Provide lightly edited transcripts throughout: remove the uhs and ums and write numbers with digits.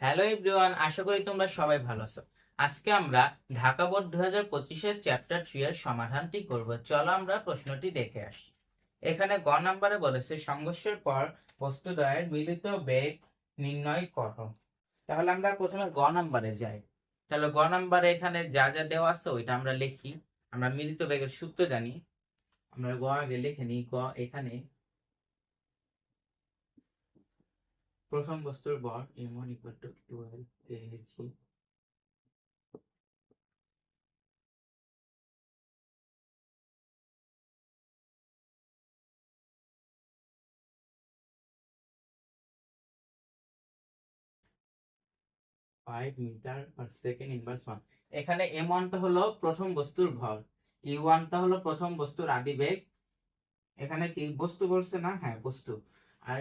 Hello everyone, আশা করি তোমরা সবাই ভালো আছো। আজকে আমরা ঢাকা বোর্ড 2025-এর চ্যাপ্টার 3 এর সমাধানটি করব। চলো আমরা প্রশ্নটি দেখে আসি। এখানে গ নম্বরে বলেছে সংঘর্ষের পর বস্তুদ্বয়ের মিলিত বেগ নির্ণয় করো। তাহলে আমরা প্রথমে গ নম্বরে যাই। তাহলে গ নম্বরে এখানে যা যা দেওয়া আছে ওইটা আমরা লিখি। আমরা মিলিত বেগের সূত্র জানি। আমরা গ আগে লিখে নিই। গ এখানে প্রথম বস্তুর ভর m1 = 12 KG, 5 metre per second inverse 1। এখানে m1 টা হলো প্রথম বস্তুর ভর, u1 টা হলো প্রথম বস্তুর আদিবেগ। এখানে কি বস্তু বলছে না? হ্যাঁ, বস্তু। আর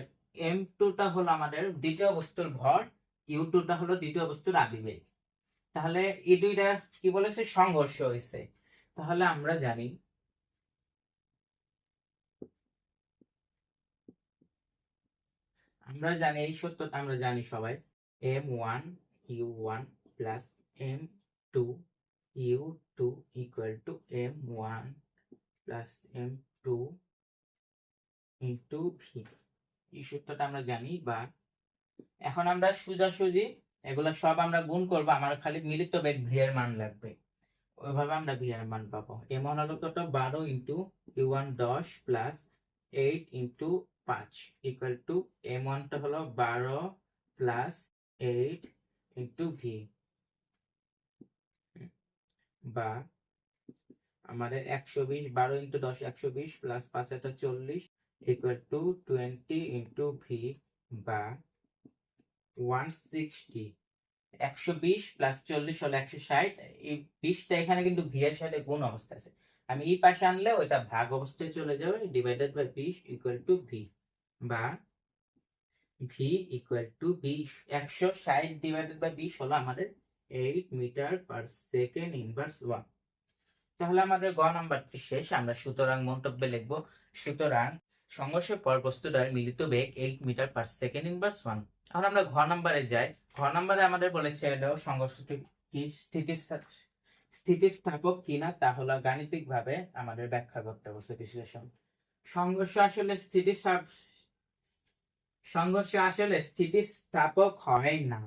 m2 টা হলো আমাদের দ্বিতীয় বস্তুর ভর, u2 টা হলো দ্বিতীয় বস্তুর আদিবেগ। তাহলে এই দুইটা কি বলেছে? সংঘর্ষ হয়েছে। তাহলে আমরা জানি এই সত্যটা আমরা জানি সবাই। m1 u1 plus m2 u2 equal to m1 plus m2 into V. এই সূত্রটা আমরা জানি। বা এখন আমরা সোজাসুজি এগুলো সব আমরা গুণ করব, আমার খালি মিলিত বেগ ভি এর মান লাগবে। ওইভাবে আমরা ভি এর মান পাবো। এমন হলো কত? 12 into u1 10 plus 8 into 5 equal to m1 টা হলো 12 প্লাস 8 ইন্টু ভি। বা আমাদের 120, 12 ইন্টু 10 120 প্লাস 5 এটা 40 ইকুয়াল টু 20 ইন্টু ভি। বা 160, 120 প্লাস 40 হলো 160। এই 20টা এখানে কিন্তু ভি এর সাথে গুণ অবস্থা আছে। আমি এই পাশে আনলে ওইটা ভাগ অবস্থায় চলে যাবে। Divided by 20 equal to V. বা V equal to 20, 160 divided by 20 হলো আমাদের 8 মিটার পার সেকেন্ড ইনভার্স 1। তাহলে আমাদের গ নাম্বারটি শেষ। আমরা সুতরাং মন্তব্যে লিখব, সুতরাং সংঘর্ষের পর বস্তুদ্বয়ের মিলিত বেগ 8 মিটার পার সেকেন্ড ইনভার্স 1। এখন আমরা ঘ নাম্বারে যাই। ঘ নাম্বারে আমাদের বলেছে সংঘর্ষটি কি স্থিতিস্থাপক কিনা, তা হলো গাণিতিক ভাবে আমাদের ব্যাখ্যা করতে বলছে, বিশ্লেষণ। সংঘর্ষ আসলে স্থিতিস্থাপক হয় না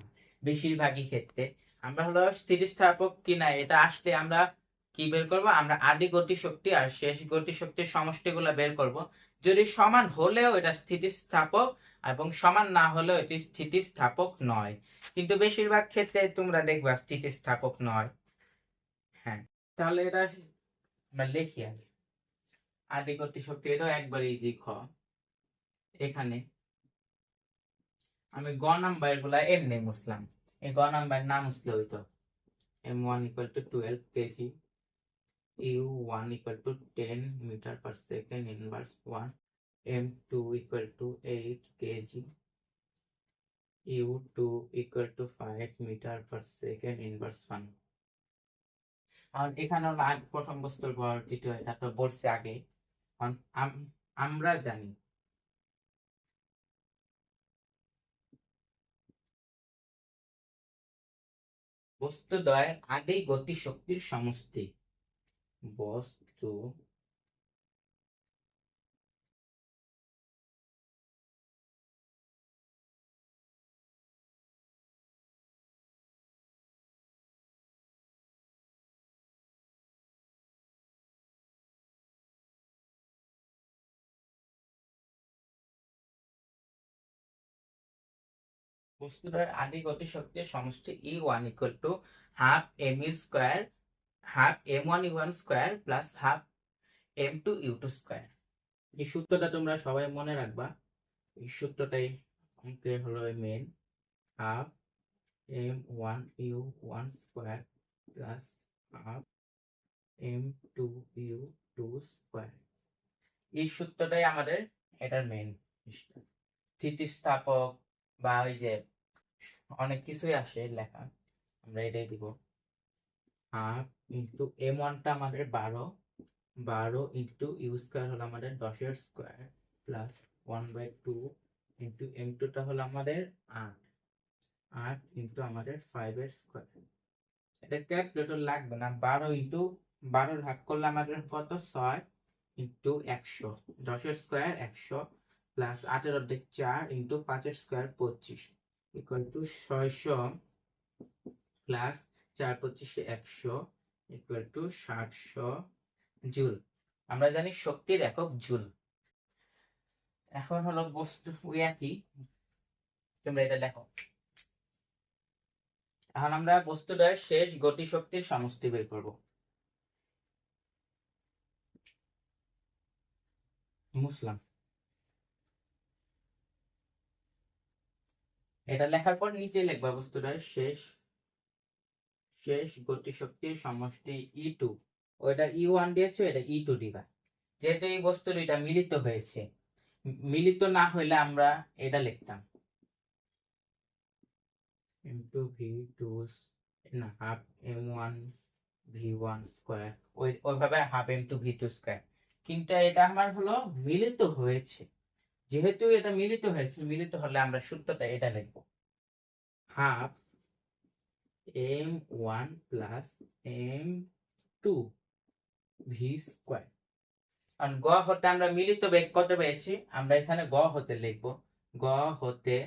বেশিরভাগই ক্ষেত্রে। আমরা হলো স্থিতিস্থাপক কিনা এটা আসলে আমরা কি বের করব? আমরা আদি গতি শক্তি আর শেষ গতি শক্তির সমষ্টিগুলো বের করব। যদি সমান হলেও এটা স্থিতিস্থাপক, এবং সমান না হলেও এটি স্থিতিস্থাপক নয়। কিন্তু বেশিরভাগ ক্ষেত্রে তোমরা দেখবা স্থিতিস্থাপক নয়। হ্যাঁ, তাহলে এটা আমরা লিখি আগে। আদি গতি শক্তি, এটাও একবার ইজি খ। এখানে আমি গ নাম্বার গুলা এমনি মুছলাম। এই গ নাম্বার না মুছলে হইতো। m1 = 12 KG, u1 = 10 metre per second inverse 1, m2 = 8 KG, u2 = 5 metre per second inverse 1। আর এখানে হলো প্রথম বস্তুর ভর, দ্বিতীয়, এটা তো বলছে আগে। আমরা জানি বস্তুদ্বয়ের আদি গতি শক্তির সমষ্টি। বস্তু বস্তুদ্বয়ের আদি গতি শক্তির সমষ্টি E1 = half mu square, half m1 u1 square plus half m2 u2 square. এই সূত্রটা তোমরা সবাই মনে রাখবা। এই সূত্রটাই অঙ্কে হলো main. Half m1 u1 square plus half m2 u2 square. এই সূত্রটাই আমাদের এটার মেন। স্থিতিস্থাপক বা ওই যে অনেক কিছুই আসে লেখা, আমরা এটাই দিব। হাফ ইন্টু m1 টা আমাদের 12 ইন্টু ইউ স্কয়ার হলো আমাদের 10 স্কয়ার প্লাস 1/2 ইন্টু m2 টা হলো আমাদের 8। 8 ইন্টু আমাদের 5 এর স্কয়ার। এটা ক্যালকুলেটর লাগবে না, 12 ইন্টু 12 ভাগ করলে আমাদের কত, 6 ইন্টু 100, 10 এর স্কয়ার 100 প্লাস 8 এর অর্ধেক 4 ইন্টু 5 এর square 25 equal to 600 plus 4 25 100 equal to 700 joule. আমরা জানি শক্তির একক জুল। এখন হলো বস্তু ওই একই, তোমরা এটা লেখো। এখন আমরা বস্তুটার শেষ গতি শক্তির সমষ্টি বের করব। মুসলাম এটা লেখার পর নিচে লিখবা বস্তুটার শেষ গতি শক্তির সমষ্টি E2। ওইটা E1 দিয়েছো, এটা E2 দিবা। যেহেতু এই বস্তু দুইটা মিলিত হয়েছে, মিলিত না হইলে আমরা এটা লিখতাম ইন্টু V2 না হাফ M1 V1 স্কয়ার, ওইভাবে হাফ M2 V2 স্কয়ার। কিন্তু এটা আমার হলো মিলিত হয়েছে, যেহেতু এটা মিলিত হয়েছে, মিলিত হলে আমরা সূত্রটা এটা লিখব, half M1 plus M2 V square. কারণ গ হতে আমরা মিলিত বেগ কত পেয়েছি, আমরা এখানে গ হতে লিখব, গ হতে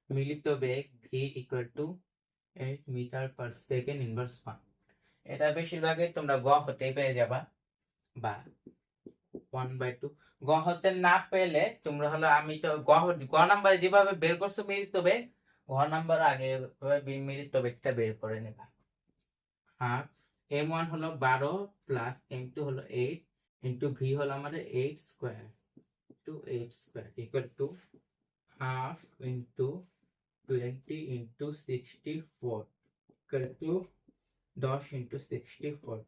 মিলিত বেগ v equal to 8 metre per second inverse 1। এটা বেশিরভাগই তোমরা গ হতে পেয়ে যাবা, বা 1/2। গ হতে না পেলে তোমরা হলো, আমি তো গ নাম্বার যেভাবে বের করছো মিলিত বেগ, গ নাম্বার আগে মিলিত বেগটা বের করে নেবা। হাফ M1 হলো 12 প্লাস M2 হলো 8 ইন্টু V হলো আমাদের 8 square to 8 square equal to half into 20 into 64 equal to 10 into 64,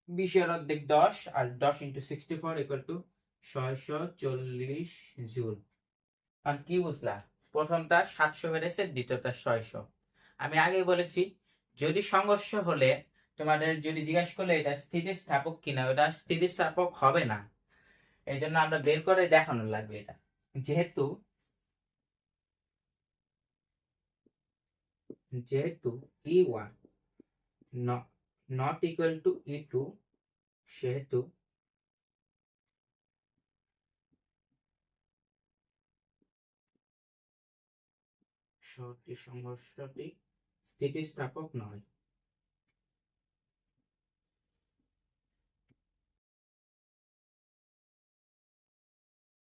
20 এর অর্ধেক 10 আর 10 ইন্টু 64 ইকুয়াল টু 640 জুল। আর কি বুঝলা, প্রথমটা 700 বেড়েছে, দ্বিতীয়টা 600। আমি আগে বলেছি যদি সংঘর্ষ হলে তোমাদের যদি জিজ্ঞাসা করলে এটা স্থিতিস্থাপক কিনা, ওটা স্থিতিস্থাপক হবে না। এই জন্য আমরা বের করে দেখানো লাগবে এটা। যেহেতু E1 not equal to E2, সেহেতু সংঘর্ষটি স্থিতিস্থাপক নয়।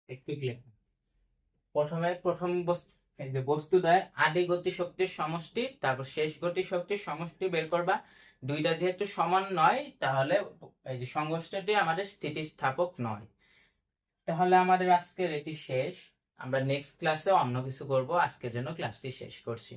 একটু লিখুন। প্রথম বস্তুটার আদি গতি শক্তির সমষ্টি, তারপর শেষ গতি শক্তির সমষ্টি বের করবা। দুইটা যেহেতু সমান নয়, তাহলে এই যে সংঘর্ষটি আমাদের স্থিতিস্থাপক নয়। তাহলে আমাদের আজকের এটি শেষ। আমরা নেক্সট ক্লাসে অন্য কিছু করব, আজকের জন্য ক্লাসটি শেষ করছি।